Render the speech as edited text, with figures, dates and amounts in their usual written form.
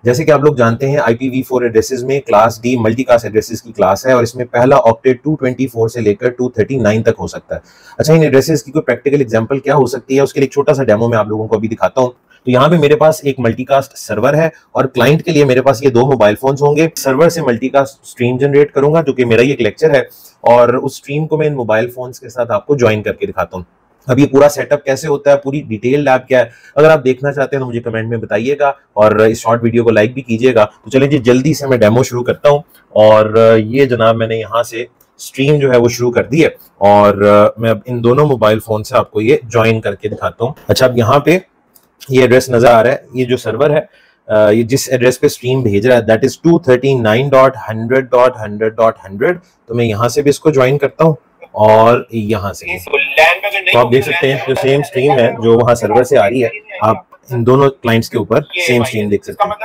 जैसे कि आप लोग जानते हैं IPv4 एड्रेसेस में क्लास डी मल्टीकास्ट एड्रेसेस की क्लास है और इसमें पहला ऑक्टेट 224 से लेकर 239 तक हो सकता है। अच्छा, इन एड्रेसेस की कोई प्रैक्टिकल एग्जांपल क्या हो सकती है, उसके लिए एक छोटा सा डेमो मैं आप लोगों को अभी दिखाता हूं। तो यहाँ पे मेरे पास एक मल्टीकास्ट सर्वर है और क्लाइंट के लिए मेरे पास ये 2 मोबाइल फोन्स होंगे। सर्वर से मल्टीकास्ट स्ट्रीम जनरेट करूंगा जो कि मेरा ही एक लेक्चर है, और उस स्ट्रीम को मैं इन मोबाइल फोन्स के साथ आपको ज्वाइन करके दिखाता हूँ। अब ये पूरा सेटअप कैसे होता है, पूरी डिटेल लैब क्या है, अगर आप देखना चाहते हैं तो मुझे कमेंट में बताइएगा और इस शॉर्ट वीडियो को लाइक भी कीजिएगा। तो चलिए जी, जल्दी से मैं डेमो शुरू करता हूँ। और ये जनाब मैंने यहाँ से स्ट्रीम जो है वो शुरू कर दी है और मैं अब इन दोनों मोबाइल फोन से आपको ये ज्वाइन करके दिखाता हूँ। अच्छा, अब यहाँ पे ये एड्रेस नजर आ रहा है, ये जो सर्वर है ये जिस एड्रेस पे स्ट्रीम भेज रहा है दैट इज 239.100.100.100। तो मैं यहाँ से भी इसको ज्वाइन करता हूँ और यहाँ से तो आप देख सकते हैं जो सेम स्ट्रीम है जो वहाँ सर्वर से आ रही है, आप इन दोनों क्लाइंट्स के ऊपर सेम स्ट्रीम देख सकते हैं।